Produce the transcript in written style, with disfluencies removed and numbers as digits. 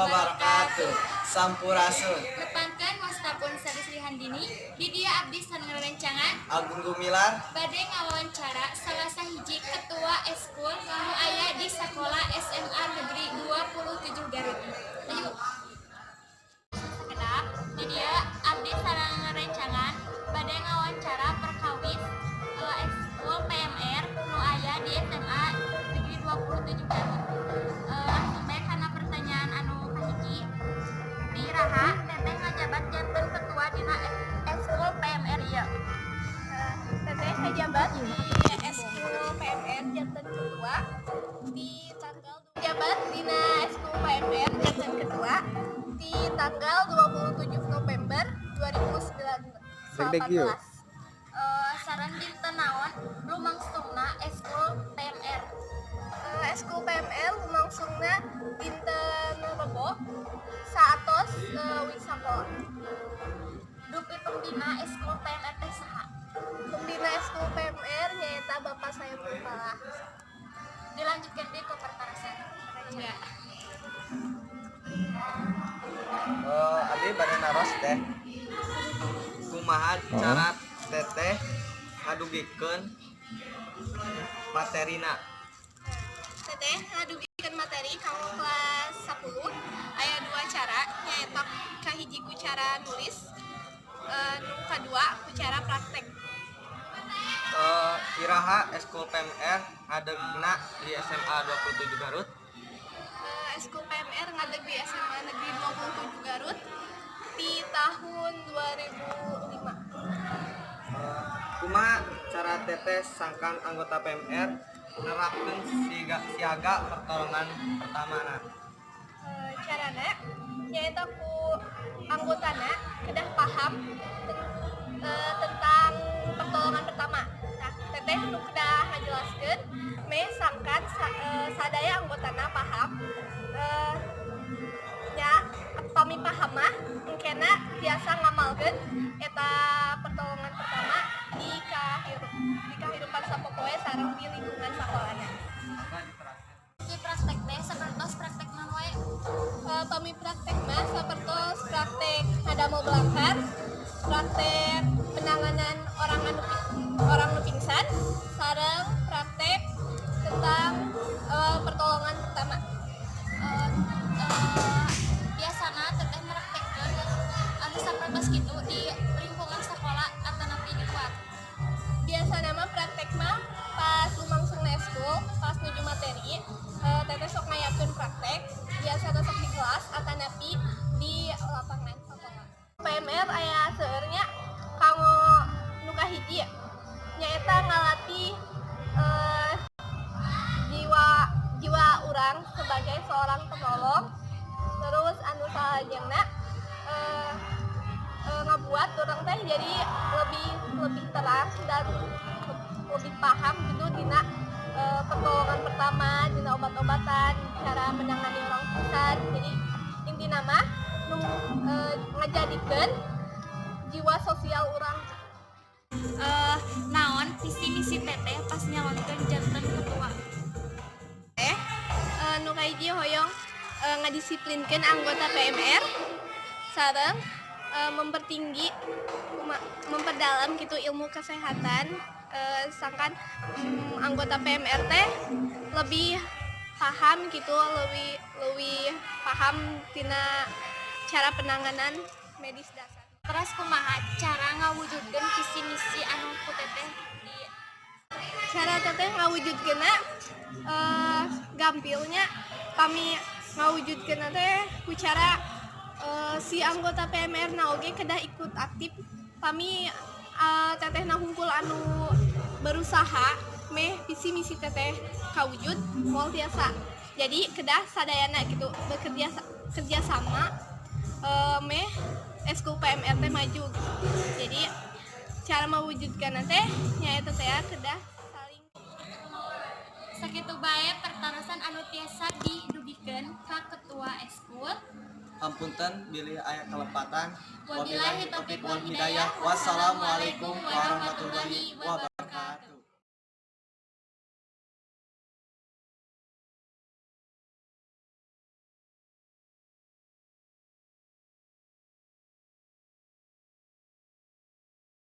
wabarakatuh. Sampurasun. Lepangkeun wastapun Sadis Handini, di dia abdi sareng rerencangan Agung Gumilar bade ngawawancara salah sahiji ketua eskul nu aya di Sakola SMA Negeri 27 Garut. Ayo. Sakedap, di dia abdi sareng rerencangan bade ngawawancara perkawis eskul PMR nu aya di SMA Negeri 27 Garut. Langsung bae kana pertanyaan anu kahiji. Iraha teteh ngajabat janten ketua dina eskul PMR ieu. Teteh ngajabat di eskul PMR janten ketua di tanggal jabat dina eskul PMR janten ketua di tanggal 27 November 2018. Saran dinten naon lumangsungna eskul PMR. Eskul PMR lumangsungna dinten Rebo saatos Wisakol. Dupi pembina eskul PMR teh saha? Pembina eskul PMR nyaeta Bapak saya Purpala. Dilanjutkan deh ke pertarasan. Enggak. Abdi bade naros teh kumaha cara teteh ngadugikeun materina. Teteh ngadugikeun materi kamu kelas 10 aya dua cara nyaeta kahiji ku cara nulis nu kadua ku cara praktek. Iraha eskul PMR ngadegna di SMA 27 Garut. Eskul PMR ngadeg di SMA Negeri 27 Garut di tahun 2005. Kumaha cara teteh sangkan anggota PMR nerapkeun siaga pertolongan pertamana. Carana nyaeta ku anggotana kedah paham tentang pertolongan pertama. Nah, teteh nu kedah ngajelaskeun me sangkan sadaya anggotana paham nya pami paham mah engkena biasa ngamalkeun eta pertolongan pertama di kahirupan sapopoe sareng di lingkungan sakolana. Di praktek teh sapertos praktek mah wae. Pami praktek mah sapertos praktek ngadamel belangkar, praktek penanganan orang nu pingsan, sareng praktek tentang pertolongan pertama. Biasana teteh meraktekkeun anu sapertos kitu di lingkungan sekolah atau napi di luar. Biasana mah praktek mah pas lumangsungna eskul, pas nuju materi, teteh sok ngayakeun praktek, biasana sok di kelas atau napi di lapangan sekolah. PMR aya seueurnya kanggo nu kahiji nyaeta ngalatih jiwa urang sebagai seorang penolong. Terus anu salajengna ngabuat urang teh jadi lebih terang dan lebih paham gitu dina pertolongan pertama, dina obat-obatan, cara menangani orang pingsan. Jadi intina mah ngajadikeun jiwa sosial urang. Naon visi misi teteh pas nyalonkeun janten ketua? Nu kahiji hoyong ngadisiplinkeun anggota PMR sareng memperdalam gitu ilmu kesehatan, sangkan anggota PMR teh lebih paham gitu, lebih paham tina cara penanganan medis dasar. Terus kumaha cara ngawujudkeun visi misi anu ku teteh di cara teteh ngawujudkeunna gampilnya kami ngawujudkeun teh ku cara si anggota PMR na oge kedah ikut aktif. Kami teteh na hungkul anu berusaha meh visi misi teteh kawujud moal tiasa. Jadi kedah sadayana gitu kerja sama meh eskul PMR teh maju gitu. Jadi cara mewujudkan teh nyaeta teh kedah saling sakitu bae pertarasan anu tiasa didugikeun ka ketua eskul. Ampunten bilih aya kalepatan. Wabillahi taufiq wal hidayah. Wassalamualaikum warahmatullahi wabarakatuh.